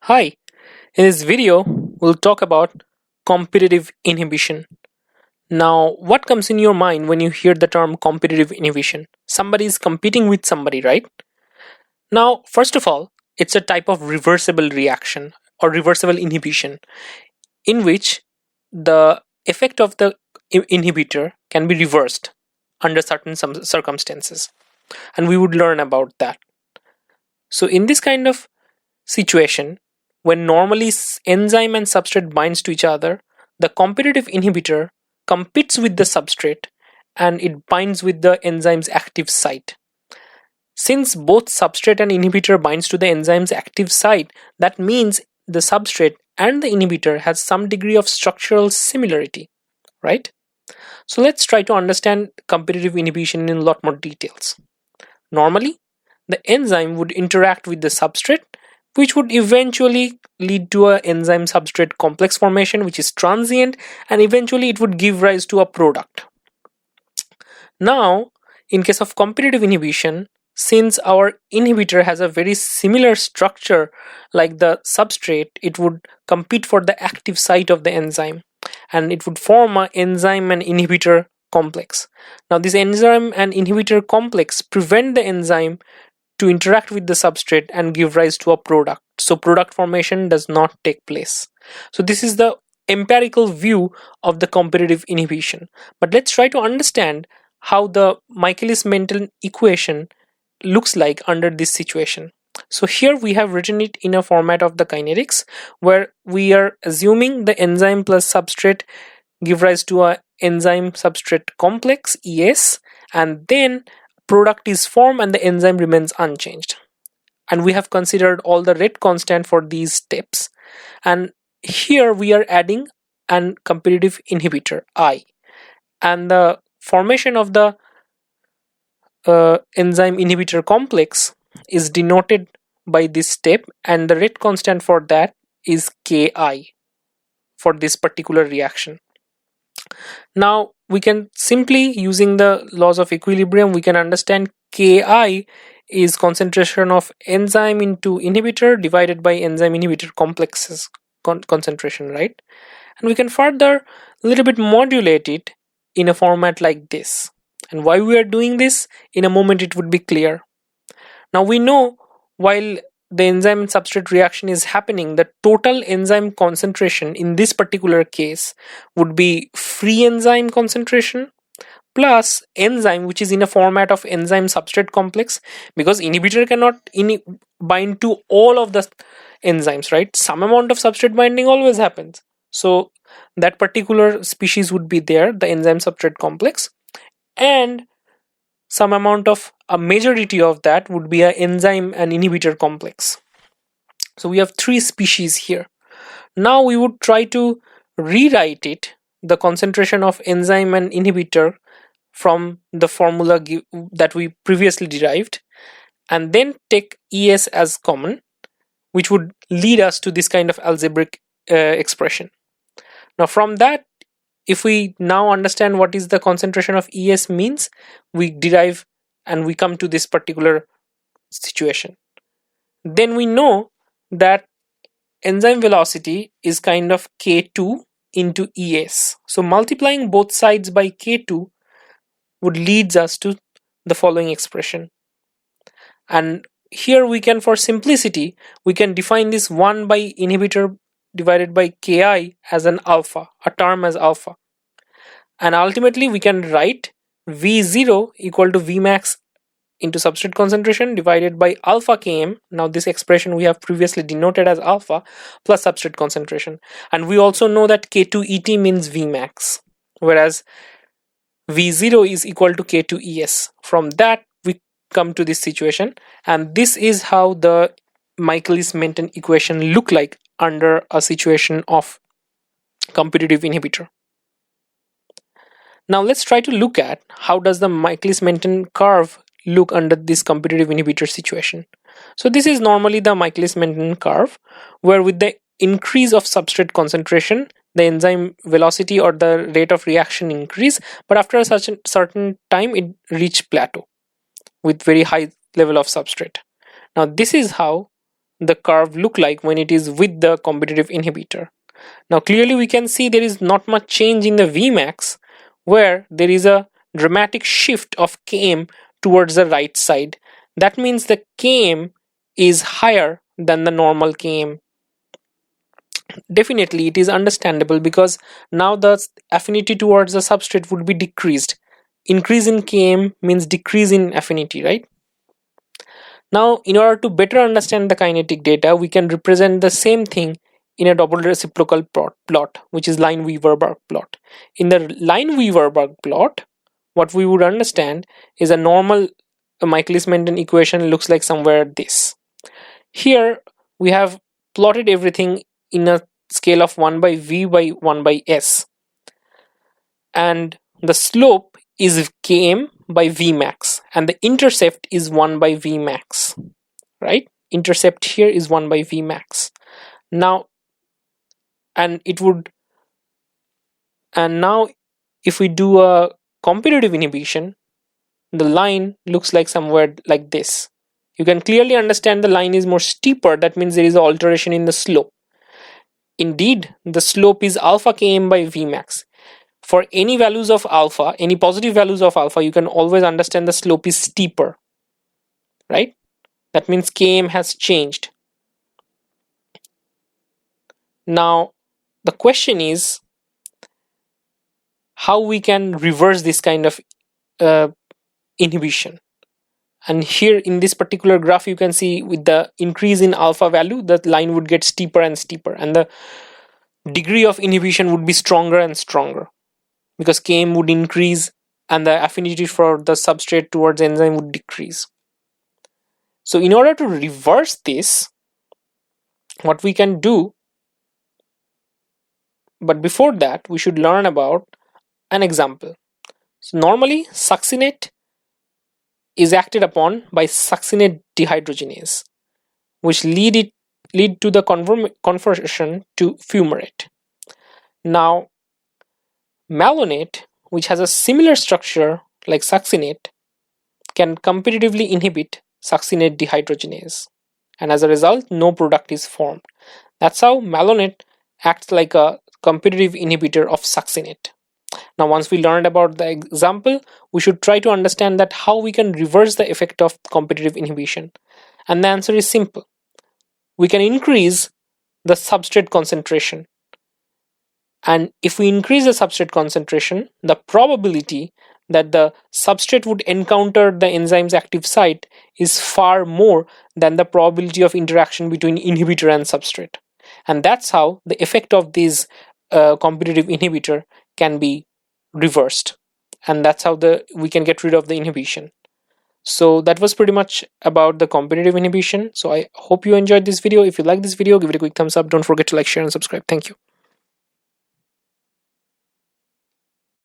Hi, in this video, we'll talk about competitive inhibition. Now, what comes in your mind when you hear the term competitive inhibition? Somebody is competing with somebody, right? Now, first of all, it's a type of reversible reaction or reversible inhibition in which the effect of the inhibitor can be reversed under certain circumstances, and we would learn about that. So, in this kind of situation, when normally enzyme and substrate binds to each other, the competitive inhibitor competes with the substrate and it binds with the enzyme's active site. Since both substrate and inhibitor binds to the enzyme's active site, that means the substrate and the inhibitor has some degree of structural similarity, right? So let's try to understand competitive inhibition in a lot more details. Normally, the enzyme would interact with the substrate, which would eventually lead to a enzyme substrate complex formation, which is transient, and eventually it would give rise to a product. Now, in case of competitive inhibition, since our inhibitor has a very similar structure like the substrate, it would compete for the active site of the enzyme and it would form an enzyme and inhibitor complex. Now, this enzyme and inhibitor complex prevent the enzyme to interact with the substrate and give rise to a product. So product formation does not take place. So this is the empirical view of the competitive inhibition. But let's try to understand how the Michaelis-Menten equation looks like under this situation. So here we have written it in a format of the kinetics where we are assuming the enzyme plus substrate give rise to a enzyme substrate complex ES, and then product is formed and the enzyme remains unchanged. And we have considered all the rate constant for these steps. And here we are adding an competitive inhibitor I. And the formation of the enzyme inhibitor complex is denoted by this step, and the rate constant for that is Ki for this particular reaction. Now we can simply, using the laws of equilibrium, we can understand Ki is concentration of enzyme into inhibitor divided by enzyme inhibitor complexes concentration, right? And we can further a little bit modulate it in a format like this. And why we are doing this, in a moment it would be clear. Now we know while the enzyme substrate reaction is happening, the total enzyme concentration in this particular case would be free enzyme concentration plus enzyme, which is in a format of enzyme substrate complex, because inhibitor cannot bind to all of the enzymes, right? Some amount of substrate binding always happens. So that particular species would be there, the enzyme substrate complex, and some amount of a majority of that would be an enzyme and inhibitor complex. So we have three species here. Now we would try to rewrite it, the concentration of enzyme and inhibitor, from the formula that we previously derived, and then take ES as common, which would lead us to this kind of algebraic expression. Now from that, if we now understand what is the concentration of ES means, we derive and we come to this particular situation. Then we know that enzyme velocity is kind of K2 into ES. So multiplying both sides by K2 would leads us to the following expression. And here we can, for simplicity, we can define this 1 by inhibitor divided by Ki as an alpha, a term as alpha. And ultimately we can write V0 equal to Vmax into substrate concentration divided by alpha Km. Now this expression we have previously denoted as alpha plus substrate concentration. And we also know that K2ET means Vmax, whereas V0 is equal to K2ES. From that we come to this situation, and this is how the Michaelis-Menten equation look like under a situation of competitive inhibitor. Now let's try to look at how does the Michaelis-Menten curve look under this competitive inhibitor situation. So this is normally the Michaelis-Menten curve, where with the increase of substrate concentration, the enzyme velocity or the rate of reaction increase, but after a certain time it reach plateau with very high level of substrate. Now this is how the curve look like when it is with the competitive inhibitor. Now clearly we can see there is not much change in the Vmax, where there is a dramatic shift of Km towards the right side. That means the Km is higher than the normal Km. Definitely it is understandable, because now the affinity towards the substrate would be decreased. Increase in Km means decrease in affinity, right? Now, in order to better understand the kinetic data, we can represent the same thing in a double reciprocal plot, which is Line-Weaver-Burk plot. In the Line-Weaver-Burk plot, what we would understand is a normal Michaelis-Menten equation looks like somewhere this. Here, we have plotted everything in a scale of 1 by V by 1 by S. And the slope is Km by Vmax, and the intercept is 1 by Vmax, right? Intercept here is 1 by Vmax. Now, and now if we do a competitive inhibition, the line looks like somewhere like this. You can clearly understand the line is more steeper. That means there is an alteration in the slope. Indeed, the slope is alpha Km by Vmax. For any values of alpha, any positive values of alpha, you can always understand the slope is steeper, right? That means Km has changed. Now, the question is how we can reverse this kind of inhibition. And here in this particular graph, you can see with the increase in alpha value, that line would get steeper and steeper, and the degree of inhibition would be stronger and stronger, because Km would increase and the affinity for the substrate towards enzyme would decrease. So in order to reverse this, what we can do, but before that, we should learn about an example. So normally, succinate is acted upon by succinate dehydrogenase, which lead to the conversion to fumarate. Now, malonate, which has a similar structure like succinate, can competitively inhibit succinate dehydrogenase, and as a result, no product is formed. That's how malonate acts like a competitive inhibitor of succinate. Now, once we learned about the example, we should try to understand that how we can reverse the effect of competitive inhibition. And the answer is simple. We can increase the substrate concentration. And if we increase the substrate concentration, the probability that the substrate would encounter the enzyme's active site is far more than the probability of interaction between inhibitor and substrate. And that's how the effect of this competitive inhibitor can be reversed, and that's how we can get rid of the inhibition. So that was pretty much about the competitive inhibition. So I hope you enjoyed this video. If you like this video, give it a quick thumbs up. Don't forget to like, share, and subscribe. Thank you.